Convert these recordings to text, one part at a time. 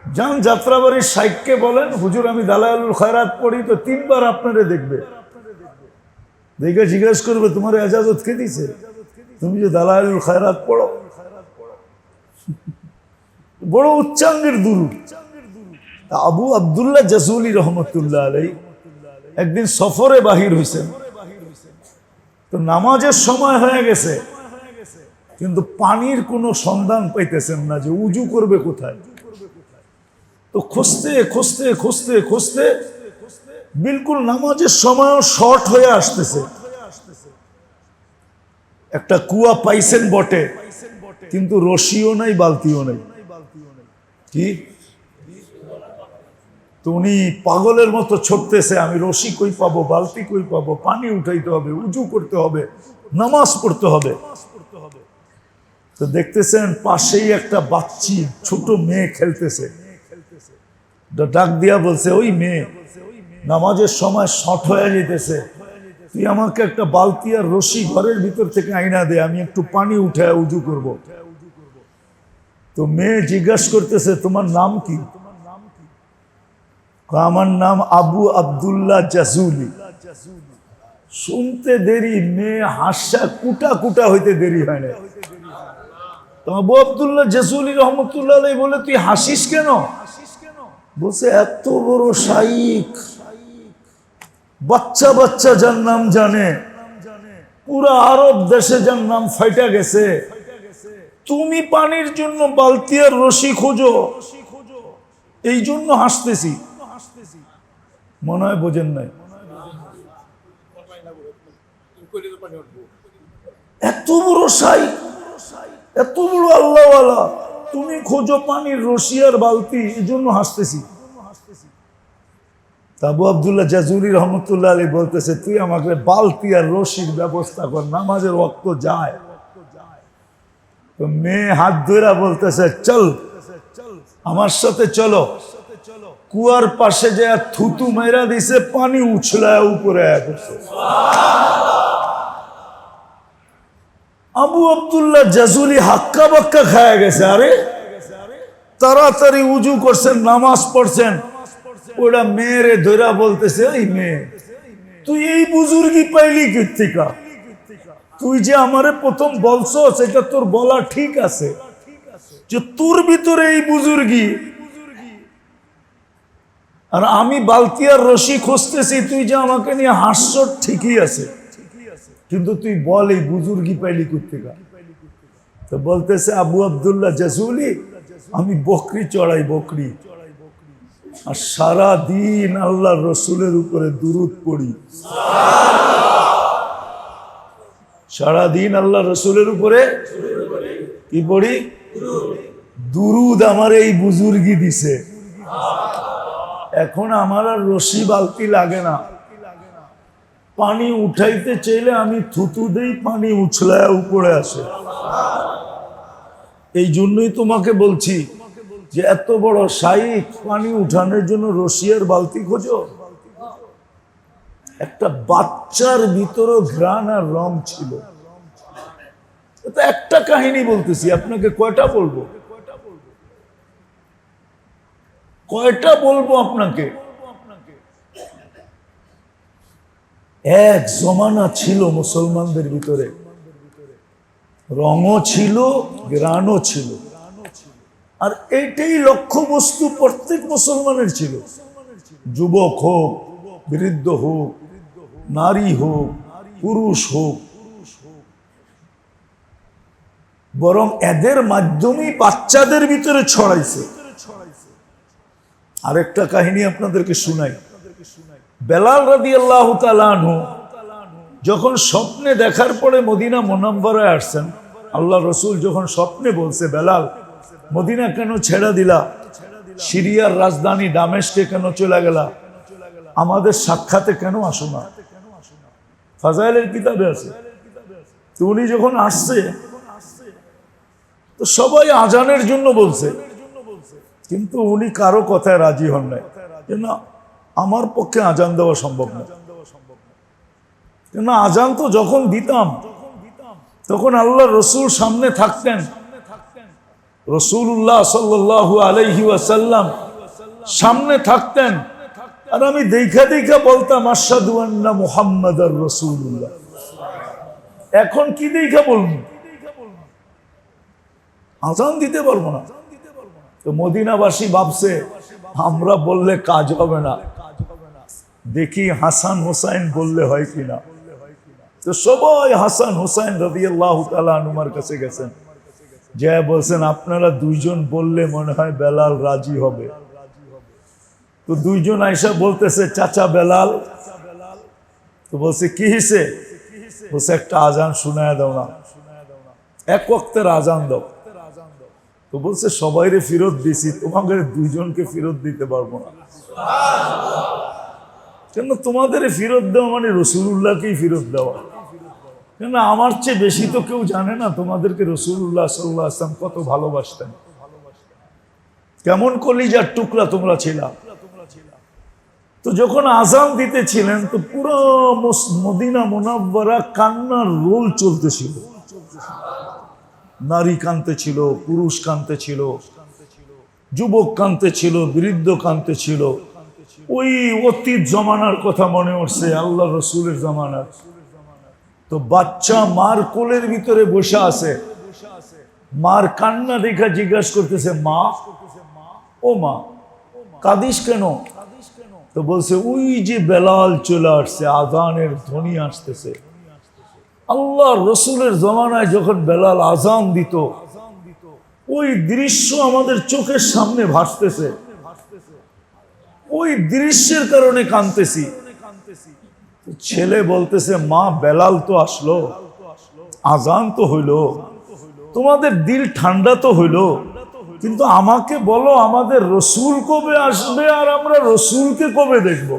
যান যাত্রাবাড়ির শাইখকে বলেন, হুজুর আমি দালাইলুল খায়রাত পড়ি, তো 3 বার আপনারে দেখবে, দেখে জিজ্ঞেস করবে তোমার এজাজত কে দিছে, তুমি যে দালাইলুল খায়রাত পড়ো। বড় উচ্চাঙ্গের দুরূদ। আবু আব্দুল্লাহ জাজুলি রহমতুল্লাহ আলাইহি একদিন সফরে বাহির হয়েছেন, তো নামাজের সময় হয়ে গেছে, কিন্তু পানির কোনো সন্ধান পাইতেছেন না যে উজু করবে কোথায়। তো খুঁজতে খুঁজতে খুঁজতে খুঁজতে বিলকুল নামাজের সময়ও শর্ট হয়ে আসতেছে। একটা কুয়া পাইছেন বটে, কিন্তু রশিও নাই বালতিও নাই। কি তো উনি পাগলের মতো ছুটতেছে, আমি রশি কই পাবো, বালতি কই পাবো, পানি উঠাইতে হবে, উজু করতে হবে, নামাজ পড়তে হবে। তো দেখতেছেন পাশেই একটা বাচ্চি ছোট মেয়ে খেলতেছে, ডাক দিয়া বলছে, ওই মেয়ে, নামাজের সময় শর্ট হয়ে যেতেছে, তুই আমাকে একটা বালতি আর রশি ঘরের ভিতর থেকে আইনা দে, আমি একটু পানি উঠায় উজু করব। তো মেয়ে জিজ্ঞাসা করতেছে, তোমার নাম কি? আমার নাম আবু আব্দুল্লাহ জাজুলি। শুনতে দেরি, মেয়ে হাসা কুটা কুটা হইতে দেরি হয় না। তো আবু আব্দুল্লাহ জাজুলি রহমতুল্লাহ আলাইহি বলে, তুই হাসিস কেন? বলছে, এত বড় শাইখ, বাচ্চা বাচ্চা যার নাম জানে, পুরা আরব দেশে যার নাম ফাইটা গেছে, তুমি পানির জন্য বালতি আর রশি খোঁজো, এই জন্য হাসতেছি। মনে হয় বোঝেন নাই। এত বড় শাইখ, এত বড় আল্লাহওয়ালা, তুমি খোঁজো পানির রশি আর বালতি, এই জন্য হাসতেছি। আবু আব্দুল্লাহ জাজুলি রহমতুল্লাহ আলাইহি বলতেছে, তুই আমাকে বালতি আর রশির ব্যবস্থা কর, নামাজের ওয়াক্ত যায়। তো মেয়ে হাত ধরে বলতেছে, চল আমার সাথে চলো। কুয়ার পাশে যে থুতু মেরা দিছে, পানি উছলায় উপরে আসছে। আবু আব্দুল্লাহ জাজুলি হাক্কা বাক্কা খায়া গেছে। আরে তাড়াতাড়ি উজু করছেন, নামাজ পড়ছেন, ওটা মেয়েরে ধরা বলতেছে, এই মেয়ে, তুই এই বুজুর্গি পাইলি কোত্থেকা? তুই যে আমারে প্রথম বলছো, সেটা তোর বলা ঠিক আছে, যে তোর ভিতরে এই বুজুর্গি, আর আমি বালতি আর রশি খুঁজতেছি, তুই যে আমাকে নিয়ে হাস্য, ঠিকই আছে, কিন্তু তুই বল এই বুজুর্গি পাইলি কোত্থেকা? তো বলতেছে আবু আব্দুল্লাহ জাজুলি, আমি বকরি চড়াই, বকরি, আর সারা দিন আল্লাহর রসুলের উপরে দুরুদ পড়ি। সারা দিন আল্লাহ রসুলের উপরে কি পড়ি? দুরুদ আমার এই বুজুর্গি দিছে। এখন আমার আর রশি বালতি লাগে না, পানি উঠাইতে চাইলে আমি থুতু দেই, পানি উছলায় উপরে আসে। এই জন্যই তোমাকে বলছি যে এত বড় শাইখ, পানি উঠানোর জন্য রশি আর বালতি খোঁজো। একটা বাচ্চার ভিতরও ঘ্রাণ আর রং ছিল। এটা একটা কাহিনী বলতেছি, আপনাকে কয়টা বলবো, কয়টা বলবো আপনাকে? এক জমানা ছিল মুসলমানদের ভিতরে, রঙও ছিল, ঘ্রাণও ছিল, আর এইটাই লক্ষ্য বস্তু প্রত্যেক মুসলমানের ছিল। যুবক হোক, বৃদ্ধ হোক, নারী হোক, পুরুষ হোক, বরং এদের মাধ্যমেই বাচ্চাদের ভিতরে ছড়াইছে। আরেকটা কাহিনী আপনাদেরকে শুনাই। বেলাল রাদিয়াল্লাহু তাআলা আনহু যখন স্বপ্নে দেখার পরে মদিনা মুনাওয়ারায় আসছেন, আল্লাহ রসুল যখন স্বপ্নে বলছে, বেলাল মদিনা কেন ছেড়ে দিলা, সিরিয়ার রাজধানী দামেস্কে কেন চলে গেলা, আমাদের সাক্ষাতে কেন আসো না? ফাজাইলের কিতাবে আছে। তো উনি যখন আসছে, তো সবাই আজানের জন্য বলছে, কিন্তু উনি কারো কথায় রাজি হন নাই, কেন আমার পক্ষে আজান দেওয়া সম্ভব না। কেন আজান তো যখন দিতাম, তখন আল্লাহ রসুল সামনে থাকতেন, রাসূলুল্লাহ সাল্লাল্লাহু আলাইহি ওয়াসাল্লাম সামনে থাকতেন, আর আমি দেখা দেখা বলতাম আশহাদু আন্না মুহাম্মাদার রাসূলুল্লাহ। এখন কি দেখা বলবো? আজান দিতে পারবো না। তো মদিনাবাসী ভাবছে আমরা বললে কাজ হবে না, দেখি হাসান হোসাইন বললে হয় কিনা। তো সবাই হাসান হোসাইন রাদিয়াল্লাহু তাআলা আনহুর কাছে গেছেন, যে বলছেন আপনারা দুইজন বললে মনে হয় বেলাল রাজি হবে। তো দুইজন আয়সা বলতেছে চাচা বেলাল। তো বলছে কি হিসে? বলছে একটা আজান শোনায় দাও না, এক ওয়াক্তের আজান দাও। তো বলছে সবাইরে ফেরত দিছি, তোমাদের দুইজনকে ফেরত দিতে পারবো না। কেন তোমাদের ফেরত দেওয়া মানে রাসূলুল্লাহকেই ফেরত দেওয়া। কেন আমার চেয়ে বেশি তো কেউ জানে না তোমাদেরকে রাসূলুল্লাহ সাল্লাল্লাহু আলাইহি ওয়াসাল্লাম কত ভালোবাসতেন, কেমন কলিজার টুকরা তোমরা ছিলা। তো যখন আজান দিতেছিলেন তো পুরো মদিনা মুনাওয়ারা কান্নার রোল চলতেছিল। নারী কাঁদতেছিল, পুরুষ কাঁদতেছিল, যুবক কাঁদতেছিল, বৃদ্ধ কাঁদতেছিল। ওই অতীত জমানার কথা মনে উঠছে, আল্লাহ রসুলের জমানার। তো বাচ্চা মার কোলের ভিতরে বসে আছে, মার কান্না দেখা জিজ্ঞাসা করতেছে মা, ও মা কাঁদিস কেন? তো বলছে ওই যে বেলাল চলে আসছে, আজানের ধ্বনি আসতেছে। আল্লাহ রসুলের জমানায় যখন বেলাল আজান দিত, ওই দৃশ্য আমাদের চোখের সামনে ভাসতেছে, ওই দৃশ্যের কারণে কাঁদতেছি। ছেলে বলতেছে মা বেলাল তো আসলো, আজান তো হইলো, তোমাদের দিল ঠান্ডা তো হইলো, কিন্তু আমাকে বলো আমাদের রসুল কবে আসবে আর আমরা রসুলকে কবে দেখব?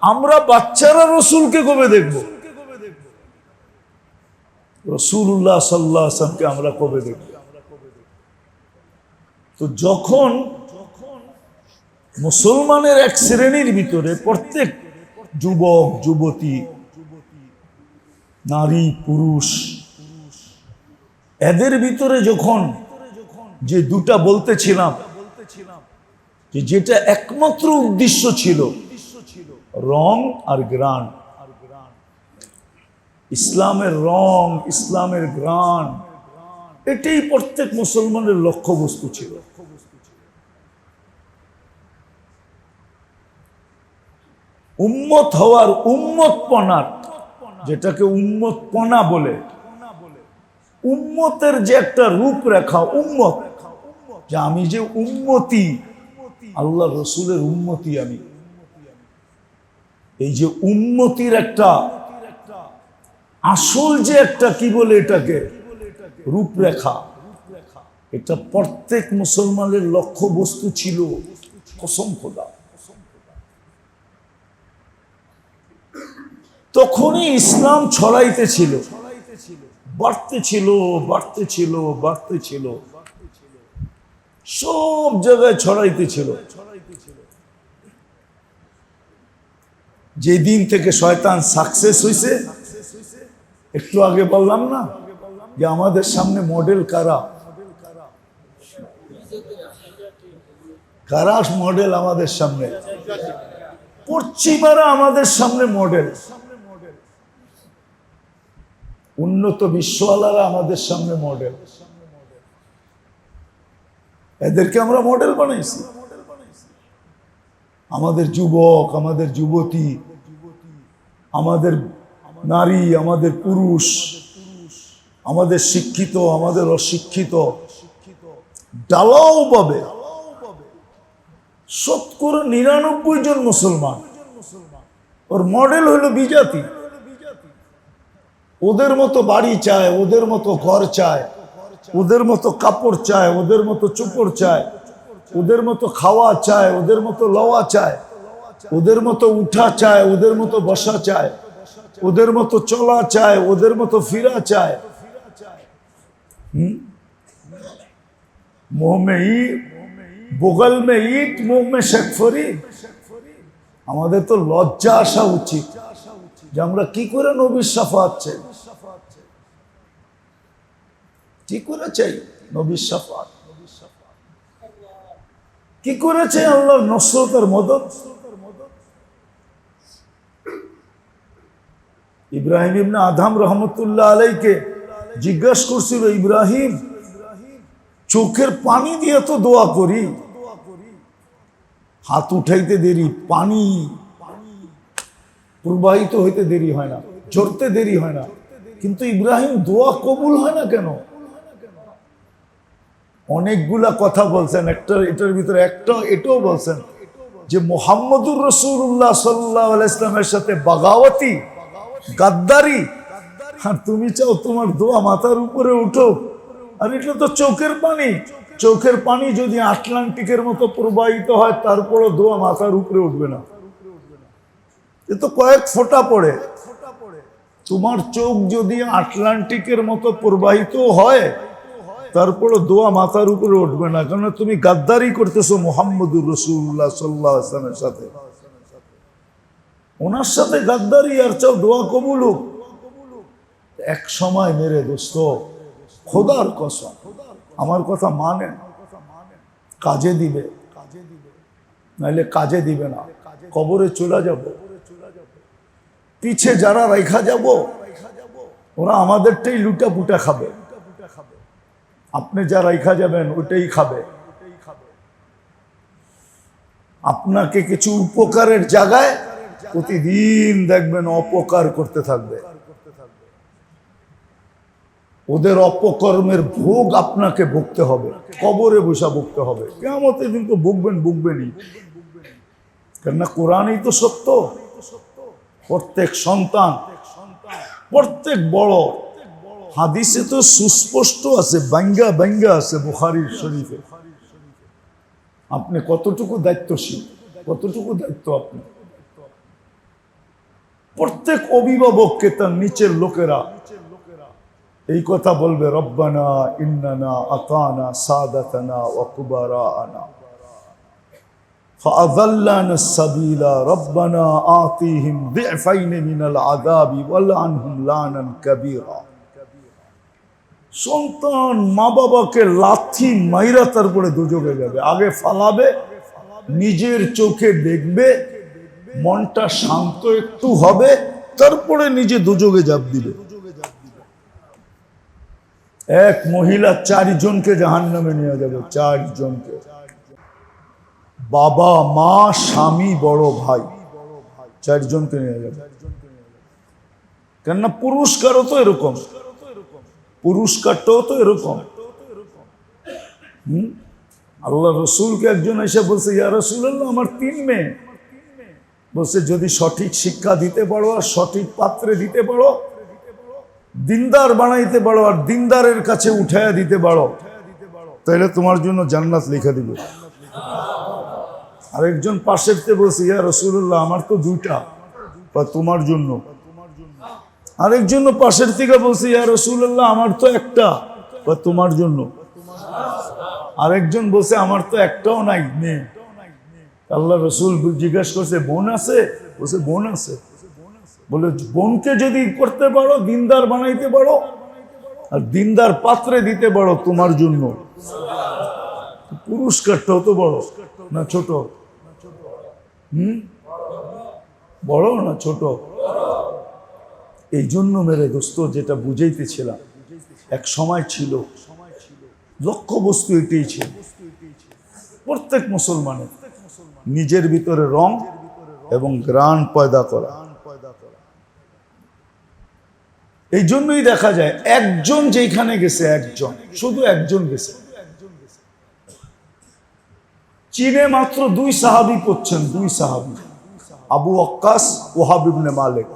আমরা বাচ্চারা রসুলকে কবে দেখব? রাসূলুল্লাহ সাল্লাল্লাহু আলাইহি ওয়াসাল্লামকে আমরা কবে দেখব? তো যখন মুসলমানের এক শ্রেণীর ভিতরে প্রত্যেক যুবক যুবতী, নারী পুরুষ, এদের ভিতরে যখন যে দুটা বলতেছিলাম যে যেটা একমাত্র উদ্দেশ্য ছিল রং আর গ্রাণ, ইসলামের রং ইসলামের গ্রাণ, এটাই প্রত্যেক মুসলমানের লক্ষ্যবস্তু ছিল। উম্মত হওয়ার, উম্মতপনার, যেটাকে উম্মতপনা বলে, উম্মতের যে একটা রূপরেখা, উম্মত, যে আমি যে উম্মতি, আল্লাহ রসুলের উম্মতি আমি, এই যে উম্মতির একটা আসল যে একটা কি বলে এটাকে রূপরেখা, এটা প্রত্যেক মুসলমানের লক্ষ্যবস্তু ছিল। কসম খোদা, তখনই ইসলাম ছড়াইতেছিল, বাড়তেছিল বাড়তেছিল বাড়তেছিল, সব জায়গায় ছড়াইতেছিল। যেদিন থেকে শয়তান সাকসেস হয়েছে, একটু আগে বললাম না যে আমাদের সামনে মডেল কারা, কারা মডেল আমাদের সামনে, পশ্চিমারা আমাদের সামনে মডেল, উন্নত বিশ্বওয়ালারা আমাদের সামনে মডেল। এদেরকে আমরা মডেল বানাইছি। আমাদের যুবক, আমাদের যুবতী, আমাদের নারী, আমাদের পুরুষ, আমাদের শিক্ষিত, আমাদের অশিক্ষিত, ডালাও পাবে। 99% জন মুসলমান, ওর মডেল হলো বিজাতি। ওদের মতো বাড়ি চায়, ওদের মতো ঘর চায়, ওদের মতো কাপড় চায়, ওদের মতো চোপড় চায়, ওদের মতো খাওয়া চায়, ওদের মতো লওয়া চায়, ওদের মতো উঠা চায়, ওদের মতো বসা চায়, ওদের মতো চলা চায়, ওদের মতো ফিরা চায়। মুহ মে ঈদ, বগল মে ঈদ, মুহ মে শেখফরি। আমাদের তো লজ্জা আসা উচিত যে আমরা কি করে নবীর শাফাত চাই, কি করে চাই। নবীর শাফাত। কি করেছে আল্লাহর নসরত আর মদদ? ইব্রাহিম ইবনে আদম রহমতুল্লাহ আলাইকে জিজ্ঞাসা করছিল, ইব্রাহিম চোখের পানি দিয়ে তো দোয়া করি, হাত উঠাইতে দেরি, পানি প্রবাহিত হইতে দেরি হয় না, ঝরতে দেরি হয় না, কিন্তু ইব্রাহিম দোয়া কবুল হয় না কেন? অনেকগুলা কথা বলছেন, এটার ভিতরে এটাও বলছেন যে মুহাম্মদুর রাসূলুল্লাহ সাল্লাল্লাহু আলাইহি ওয়াসাল্লামের সাথে বাগাওয়াতি, গাদ্দারি। আর তুমি চাও তোমার দোয়া মাথার উপরে উঠো, আর এটা তো চোখের পানি। চোখের পানি যদি আটলান্টিকের মতো প্রবাহিত হয়, তারপরও দোয়া মাথার উপরে উঠবে না। এ তো কয়েক ফোঁটা পড়ে। তোমার চোখ যদি আটলান্টিকের মতো প্রবাহিত হয়, তারপরও দোয়া মাথার উপরে উঠবে না, কারণ তুমি গাদ্দারি করতেছো মুহাম্মদুর রাসূলুল্লাহ সাল্লাল্লাহু আলাইহি ওয়াসাল্লামের সাথে। ওনার সাথে গাদ্দারি, আর চাও দোয়া কবুল হোক। এক সময় মেরে দোস্ত, খোদার কসম, আমার কথা মানেন, কাজে দিবে, নাইলে কাজে দিবে না। কবরে চলে যাব, পিছে যারা রেখা যাব ওরা আমাদেরটাই লুটা পুটা খাবে, আপনি যা রেখা যাবেন ওইটাই খাবে। আপনাকে কিছু উপকারের জায়গায় প্রতিদিন দেখবেন অপকার করতে থাকবে। ওদের অপকর্মের ভোগ আপনাকে ভুগতে হবে, কবরে বসা ভুগতে হবে। কিয়ামতের দিন তো ভুগবেনই, কেননা কোরআনই তো সত্য। প্রত্যেক সন্তান, প্রত্যেক বড়, হাদিসে তো সুস্পষ্ট আছে, বাঙ্গা আছে বুখারীর শরীফে। আপনি কতটুকু দায়িত্বশীল, কতটুকু দায়িত্ব আপনি। প্রত্যেক অভিভাবককে তার নিচের লোকেরা এই কথা বলবে, রব্বানা ইন্নানা আতানা সাদাতানা ওয়া কুবারানা ফাআযাল্লানা সাবিলা রব্বানা আতিহিম দিফাইন মিনাল আযাবি ওয়ালআনহুম লানান কাবীরা। সন্তান মা বাবাকে লাথি মাইরা তারপরে দুজকে যাবে, আগে ফালাবে, নিজের চোখে দেখবে, মনটা শান্ত একটু হবে, তারপরে নিজে দুজকে জাপ দিবে। এক মহিলা 4 জনকে জাহান্নামে নিয়ে যাবে, 4 জনকে। বাবা, মা, স্বামী, বড় ভাই, 4 জনকে নিয়ে যাবে। কেননা পুরস্কারও তো এরকম, পুরস্কারটাও তো এরকম। আল্লাহ রসুলকে একজন এসে বলছে, ইয়া রাসূলুল্লাহ আমার 3 মেয়ে। বলছে যদি সঠিক শিক্ষা দিতে পারো আর সঠিক পাত্রে দিতে পারো, দিনদার বানাইতে পারো আর দিনদারের কাছে উঠাইয়া দিতে পারো, তাহলে তোমার জন্য জান্নাত লিখে দিবে। আরেকজন পাশের থেকে বলছে, ইয়া রাসূলুল্লাহ আমার তো 2টা, বা তোমার জন্য। আরেকজন পাশের থেকে বলছে, ইয়া রাসূলুল্লাহ আমার তো 1টা, বা তোমার জন্য। আরেকজন বলছে আমার তো 1টাও নাই মেয়ে। আল্লাহ রসুল জিজ্ঞাসা করছে, বোন আছে? বলছে বোন আছে। বলে বোনকে যদি করতে পারো, দিনদার বানাইতে পারো আর দিনদার পাত্রে দিতে পারো, তোমার জন্য পুরস্কারটাও তো বড় না ছোট? বড় না ছোট? এই জন্য মেরে দোস্ত, যেটা বুঝাইতেছিলাম, এক সময় ছিল লক্ষ্য বস্তু এটাই ছিল প্রত্যেক মুসলমানের, নিজের ভিতরে রং এবং ঘ্রাণ পয়দা করা। এই জন্যই দেখা যায় একজন যেখানে গেছে, একজন, শুধু একজন গেছে। চীনে মাত্র 2 সাহাবী পড়ছেন, 2 সাহাবী, আবু ওয়াক্কাস, ওয়াহাব ইবনে মালিক।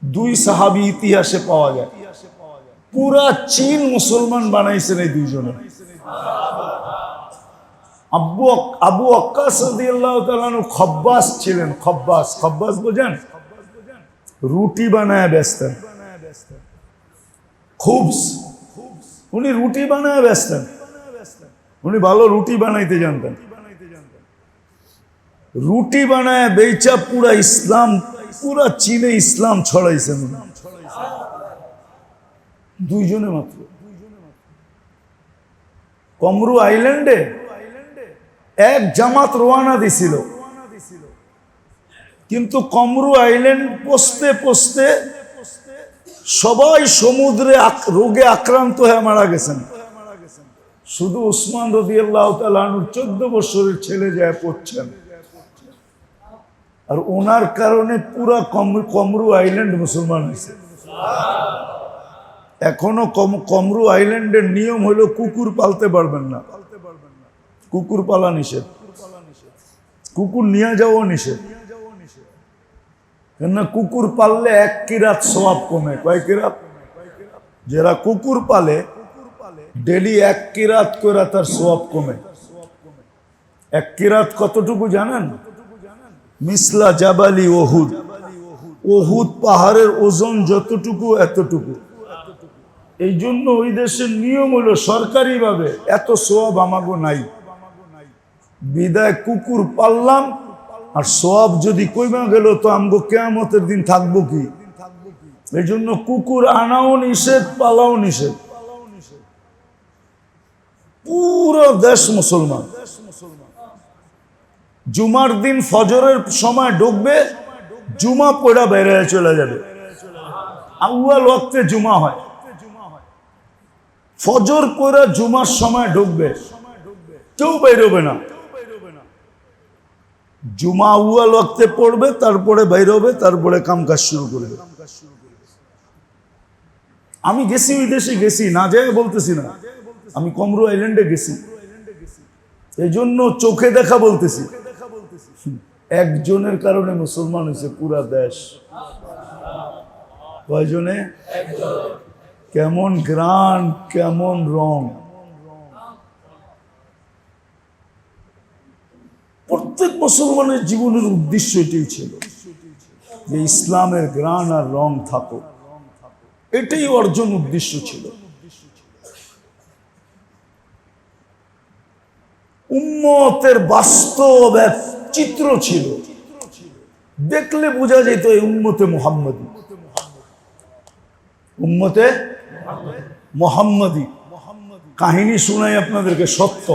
2 সাহাবী ইতিহাসে পাওয়া যায়। পুরা চীন মুসলমান বানাইছেন এই 2 জনে। আবু ওয়াক্কাস রাদিয়াল্লাহু তাআলা আনহু খব্বাস ছিলেন। খব্বাস বোঝেন? রুটি বানায় বেচতেন। খুবস, উনি রুটি বানায় বেচতেন। উনি ভালো রুটি বানাইতে জানতেন। রুটি বানায় বেচা পুরা ইসলাম, পুরা চীনে ইসলাম ছড়াইছেন। 2 জনে মাত্র। কমরু আইল্যান্ডে এক জামাত রওনা দিছিল, কিন্তু কমরু আইল্যান্ড পৌঁছতে পৌঁছতে সবাই সমুদ্রে রোগে আক্রান্ত হয়ে মারা গেছেন। শুধু উসমান রাদিয়াল্লাহু তাআলা আনহু 14 বছরের ছেলে যায় পড়ছেন, আর ওনার কারণে পুরা কমরু আইল্যান্ড মুসলমান হয়েছে। এখনো কমরু আইল্যান্ডের নিয়ম হলো কুকুর পালতে পারবেন না, কুকুর পালা নিষেধ, কুকুর নিয়ে যাওয়া নিষেধ। কেননা কুকুর পাললে 1 কিরাত সওয়াব কমে। কয় কিরাত? যারা কুকুর পালে ডেলি 1 কিরাত করে তার সওয়াব কমে। 1 কিরাত কতটুকু জানেন? মিসলা জাবালি ওহুদ, ওহুদ পাহাড়ের ওজন যতটুকু এতটুকু। এই জন্য ওই দেশের নিয়ম হলো সরকারি ভাবে এত সওয়াব আমাগো নাই, বিদায় কুকুর পাললাম, আর সওয়াব যদি কইমা গেল তো আমগো কিয়ামতের দিন থাকবো কি? এই জন্য কুকুর আনাও নিষেধ, পালাও নিষেধ। পুরো দেশ মুসলমান। জুমার দিন ফজরের সময় ঢুকবে, জুমা পড়া বের হয়ে চলে যাবে। আউয়াল ওয়াক্তে জুমা হয়, ফজর পড়া জুমার সময় ঢুকবে, কেউ বেরোবে না। জুমা আউয়াল ওয়াক্তে পড়বে, তারপরে বেরোবে, তারপরে কামকাজ শুরু করবে। আমি গেছি, ওই দেশে গেছি, না যায় বলতেছি না, আমি কমরু আইল্যান্ডে গেছি, এই জন্য চোখে দেখা বলতেছি। একজনের কারণে মুসলমান হয়েছে পুরা দেশ। কয়জনে? কেমন গ্রান, কেমন রং। প্রত্যেক মুসলমানের জীবনের উদ্দেশ্য এটাই ছিল যে ইসলামের গ্রান আর রং থাকুক, এটাই অর্জন উদ্দেশ্য ছিল। উম্মতের বাস্তব এক চিত্র ছিল, দেখলে বোঝা যেত এই উম্মতে মুহাম্মদী, উম্মতে মুহাম্মদী। কাহিনী শোনাই আপনাদেরকে, সত্য।